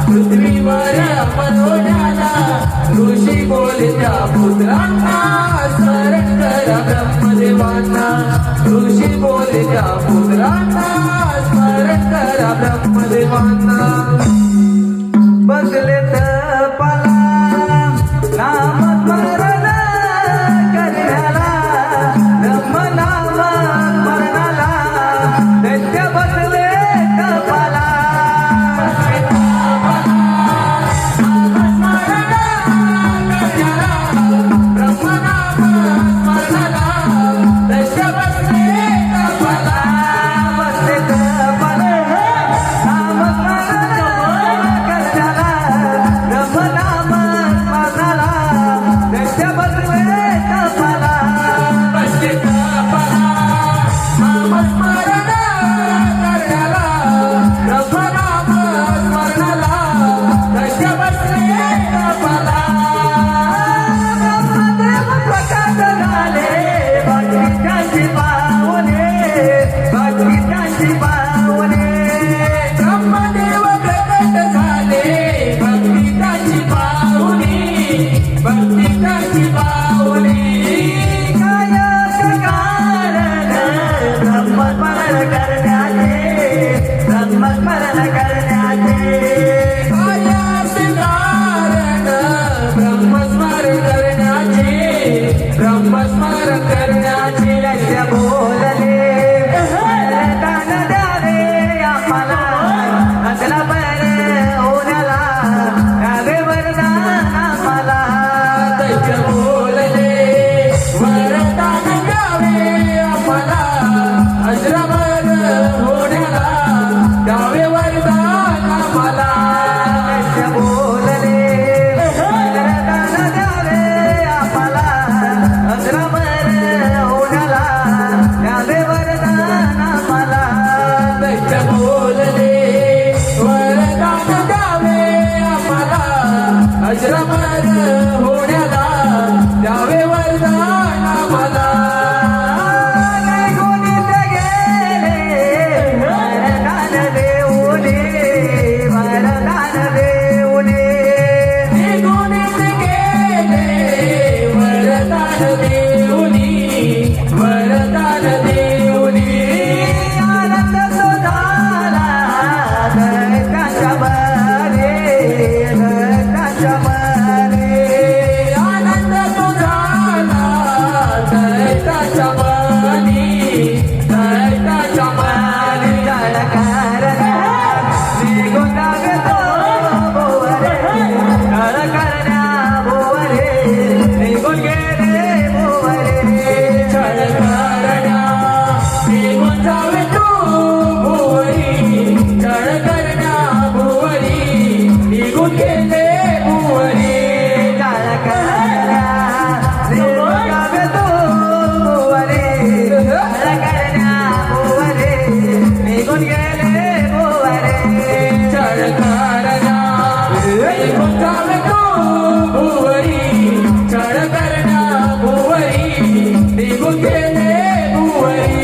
पृथ्वीवर मनोजाला ऋषी बोले त्या पुत्रांना स्मरण करा ब्रह्मदेवांना ऋषी बोले त्या पुत्रांना स्मरण करा ब्रह्मदेवांना बसले तपाला नामस्मरण करण्याला ब्रह्मनाम स्मरणाला दैत्य बसले तपाला बसले तपाला नामस्मरण करण्याला नामस्मरण करण्याची दैत्य बोलले वरदान द्यावे आम्हाला अजरामर होण्याला द्यावे वरदान आम्हाला दैत्य बोलले वरदान द्यावे आम्हाला अजरामर होण्याला द्यावे वरदान आम्हाला दैत्य बोलले वरदान द्यावे आम्हाला अजरामर होण्याला द्यावे वरदान आम्हाला दैत्य बोलले वरदान द्यावे आम्हाला अजरामर होण्याला द्यावे वरदान आम्हाला निघून गेले वरदान देऊने वरदान देऊने निघूनच गेले वरदान देऊनी वरदान देऊनी आनंद तो झाला दैत्याच्या मने दैत्याच्या मने आनंद तो झाला दैत्याच्या मनी दैत्याच्या मनी जळ करण्या निघून जावे तो भोवरे जळ करण्या भोवरे निघून गेले भोवरे छळ करण्या निघून जावे तू भुवरी छळ करण्या भुवरी निघून गेले भुवरी जळ करण्या निघून जावे तो भोवरे जळ करण्या भोवरे निघून गेले भोवरे छळ करण्या निघून जावे तू भुवरी छळ करण्या भुवरी निघून गेले भुवरी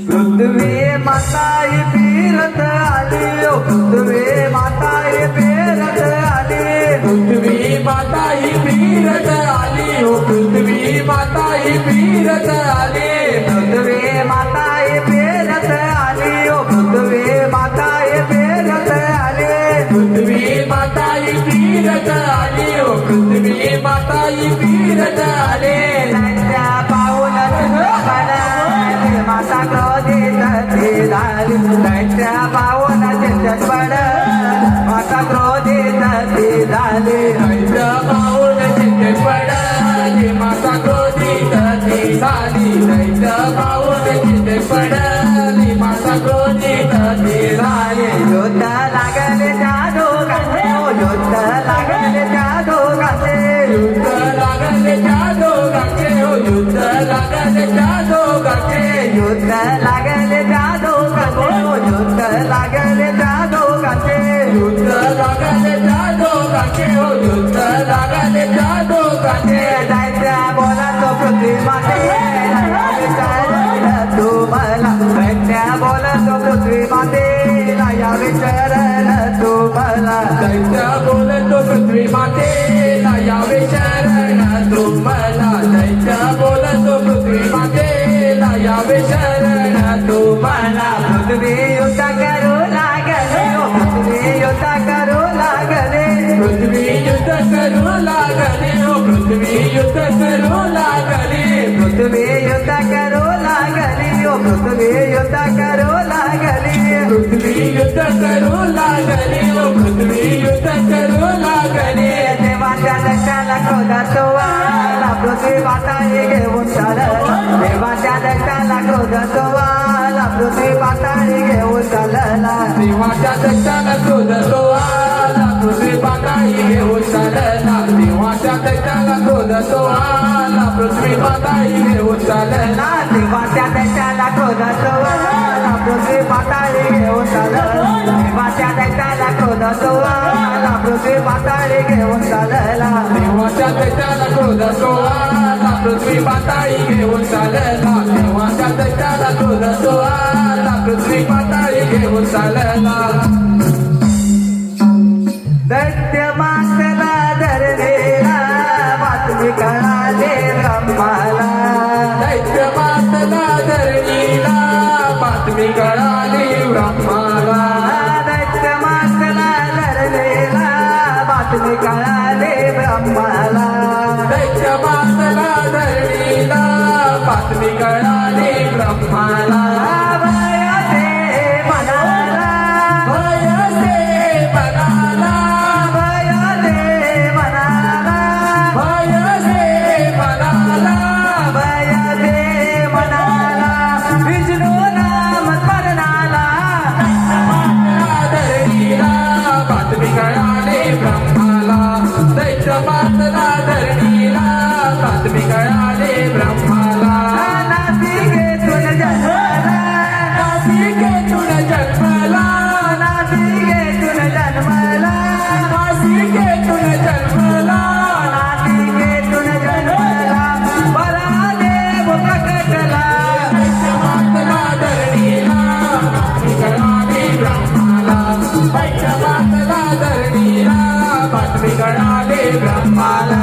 पृथ्वी माताई फिरत आली ओ पृथ्वी माताई फिरत आली पृथ्वी माता ही फिरत आली हो पृथ्वी माता ही फिरत आली पृथ्वी माताई फिरत आली ओ पृथ्वी माताई फिरत आली पृथ्वी माता ही फिरत आली हो पृथ्वी माता ही फिरत आली दैत्या पाऊल चिंतन माता क्रोधित ती झाली दैत्या पाऊल चिंतन माता क्रोधित ती झाली दैत्य पाऊल चिंते पडली माता क्रोधित ती झाली दैत्य पाऊल चिंते पडली माता क्रोधित ती झाली युद्ध लागले जादू गाते ओ युद्ध लागले जादू गाते युद्ध लागले त्या दोघांचे हो युद्ध लागले त्या दोघांचे युद्ध लागले जादू गाते ओ युद्ध लागले जादू गाते युद्ध लागले त्या दोघांचे हो युद्ध लागले त्या दोघांचे दैत्य बोला तो पृथ्वी माते तू मला दैत्य बोला तो पृथ्वी माते या विचारण तू मला दैत्य बोलतो पृथ्वी मातेला यावे शरण तुम्हाला दैत्य बोलतो पृथ्वी मातेला यावे शरण तुम्हाला पृथ्वी युद्ध करू लागले ओ पृथ्वी युद्ध करू लागले पृथ्वी युद्ध करू लागले हो पृथ्वी युद्ध करू लागले पृथ्वी युद्ध करू लागली ओ पृथ्वी युद्ध करू लागली पृथ्वी युद्ध करू लागली हो पृथ्वी युद्ध करू लागली देवाच्या दक्षाला क्रोधातो आला पृथ्वी पाताळी घेऊन चालला देवाच्या दक्षाला क्रोधातो आला पृथ्वी पाताळी घेऊन चालला देवाच्या दक्षाला क्रोधतो आला पृथ्वी पाताळी घेऊन चालला देवाच्या दक्षाला क्रोधतो आला पृथ्वी पाताळी घेऊन चालला देवाच्या दक्षाला क्रोधातो आला पृथ्वी पाताळी घेऊन चालला देवाच्या दक्षाला क्रोधातो आला पृथ्वी पाताळी घेऊन चालला देवाच्या दक्षाला क्रोधतो आला पृथ्वी पाताळी घेऊन चालला देवाच्या दक्षाला क्रोधतो आला पृथ्वी पाताळी घेऊन चालला दैत्य मातला धरलेला बातमी कळाले ब्रह्माला दैत्य मातला धरणीला बातमी कळाली ब्रह्माला दैत्य मातला धरलेला बातमी कळाले ब्रह्माला दैत्य मातला बातमी कळाली ब्रह्माला भयसे मनाला भयसे मनाला भयसे मनाला भयसे मनाला भयसे मनाला विष्णू नाम स्मरणाला धरणीला बातमी कळाली ब्रह्माला दैत्य मातला धरणीला बातमी कळाली ब्रह्माला नासिकेतून जन्मला नासिकेतून जन्मला नासिकेतून जन्मला नासिकेतून जन्मला नासिकेतून जन्मला परादेव प्रकटला दैत्य मातला धरणीला बातमी कळाली ब्रह्माला दैत्य मातला धरणीला बातमी कळाली ब्रह्माला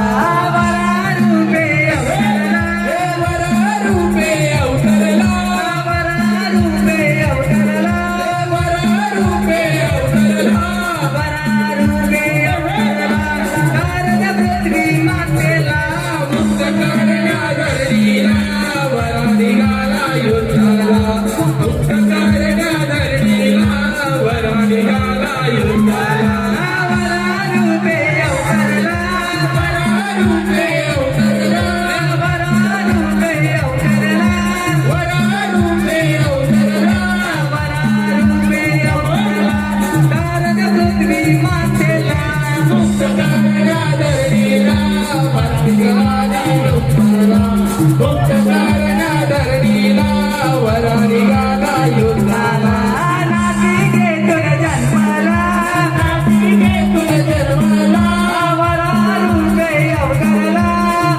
वरारूपे अवतरला वररूपे अवतरला वरारूपे अवतरला वररूपे अवतरला वरारूपे अवतरला कारज पृथ्वी मातेला मुक्त करण्या धरणीला वरा निघाला युद्धाला मुक्त करण्या धरणीला वरा निघाला युद्धाला वरारूपे अवतरला वररूपे अवतरला वरारूपे अवतरला वररूपे अवतरला वरारूपे अवतरला कारज पृथ्वी मातेला मुक्त करण्या धरणीला वरा निघाला युद्धाला मुक्त करण्या धरणीला वरा निघाला युद्धाला नासिकेतून जन्मला नासिकेतून जन्मला वरारूपे अवतरला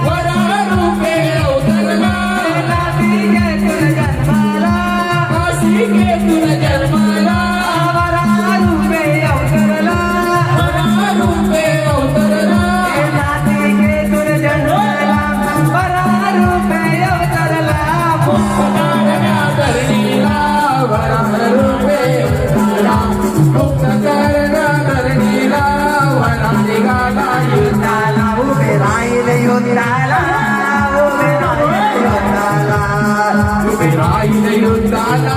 वररूपे अवतरला नासिकेतून जन्मला नासिकेतून जन्मला वरारूपे अवतरला वररूपे अवतरला नासिकेतून जन्मला वरारूपे अवतरला मुक्त करण्या धरणीला वररूपे अवतरला मुक्त करण्या धरणीला वरा निघाला युद्धाला उभे राहिले युद्धाला उभे राहिले युद्धाला उभे राहिले युद्धाला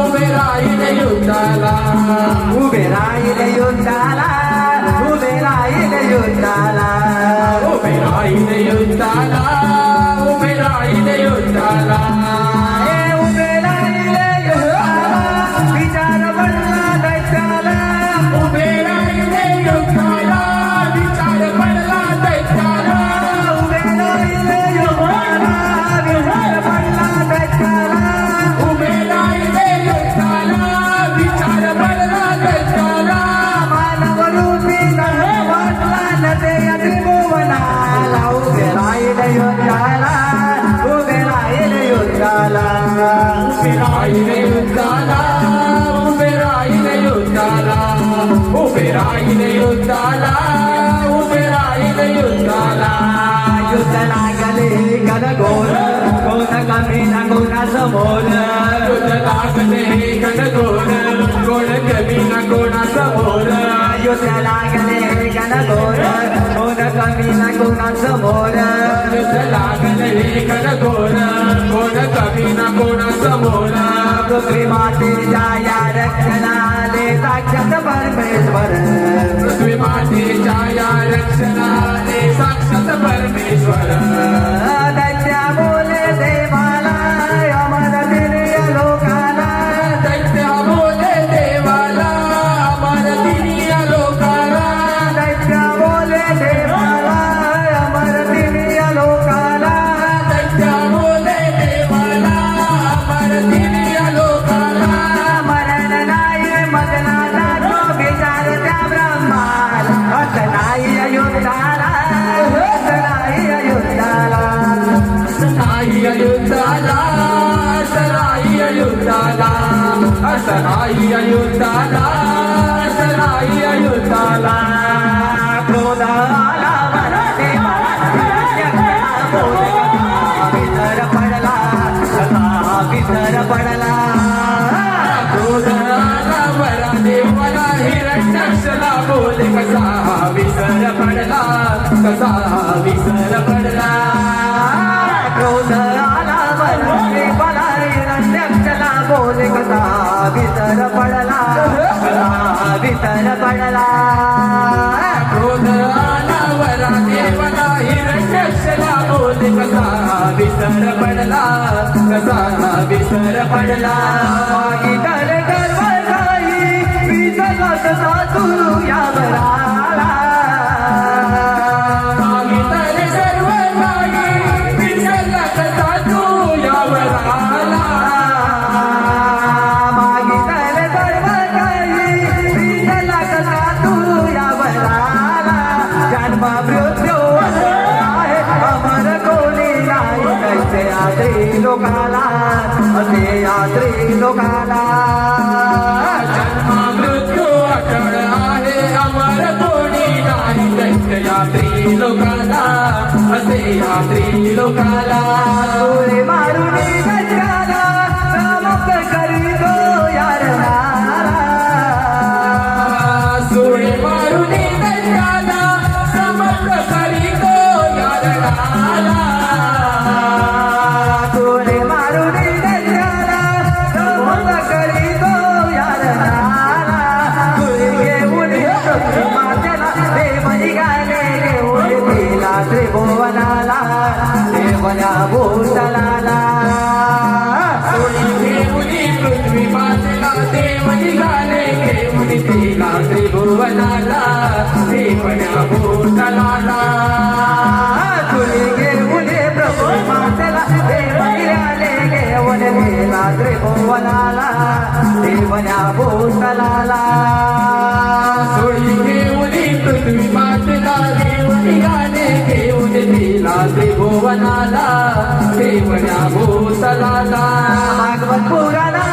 उभे राहिले युद्धाला उभे राहिले युद्धाला उभे राहिले युद्धाला उभे राहिले युद्धाला उभे राहिले युद्धाला हे उभे राहिले युद्धाला विचार पडला दैत्याला उभे राहिले युद्धाला विचार पडला दैत्याला उभे राहिले युद्धाला विचार पडला दैत्याला उभे राहिले युद्धाला विचार पडला दैत्याला मानव रूपी वाटला न ते त्रिभुवनाला उभे राहिले युद्धाला उभे राहिले युद्धाला उभे राहिले युद्धाला उभे राहिले युद्धाला उभे राहिले युद्धाला उभे राहिले युद्धाला युद्ध लागले गणगोर कोण कमी ना कोणा समोर युद्ध लागले गणगोर कोण कमी ना कोणा समोर युद्ध लागले गणगोर कोण कमी ना कोणा समोर युद्ध लागले गणगोर कोण कमी ना कोणा समोर पृथ्वी मातेच्या या रक्षणाले साक्षात परमेश्वर पृथ्वी मातेच्या या रक्षणाने साक्षात परमेश्वर दैत्या बोले देवाला अमर दिव्य लोकाला दैत्य बोले देवाला अमर दिनिय लोकाला दैत्य बोले देवाला अमर दिव्य लोकाला दैत्य बोले देवाला अमर दिनिय लोकाला मरण नाही मदनाला तो विचार त्या ब्रह्माला हत नाही युद्धाला हत नाही युद्धाला सनाई युद्धाला सनाई युद्धाला सनाई युद्धाला सनाई युद्धाला क्रोध आला मराठे विसर पडला विसर पडला क्रोधाला वरा देवाला हिरण्यक्षला बोले कसा विसर पडला कसा विसर पडला क्रोध आला विसर पडला क्रोध आला देवना हिरण्यक्षला बोल कसा विसर पडला कसा विसर पडला इतर गर्व काही विसरला कसा तू यावराला इतर सर्व काही विसरला कसा तू यावर आला मागितल सर्व काही विसरला कसा तू यावराला जन्म मृत्यू आहे अमर कोणी नाही कैसे यात्री लोकाला असे यात्री लोकाला जन्म मृत्यू अटळ आहे अमर कोणी नाही दैत्य यात्री लोकाला असे यात्री लोकाला तुरे मारून गजराला समाप्त करीतो यार नारा सुरे मारून दैत्याला समर्थ करीतो यादगाला तुरे मारून गजराला समाप्त करीतो यार नारा तुरे घेऊन मातेला देव निघाले घेऊन तिला त्रिभुवनाला देवया भूतलाला घेऊनी पृथ्वी मातेला देव निघाले घेऊन तिला त्रिभुवनाला देवण्या भूतलाला तुले घेऊन प्रभू मातेला देव निघाले घेऊन तिला त्रिभुवनाला देवया भूतलाला सोळी घेऊनी पृथ्वी मातेला देव निघाले घेऊन तिला त्रिभुवनाला देवण्या भूतलाला भागवत पुराणा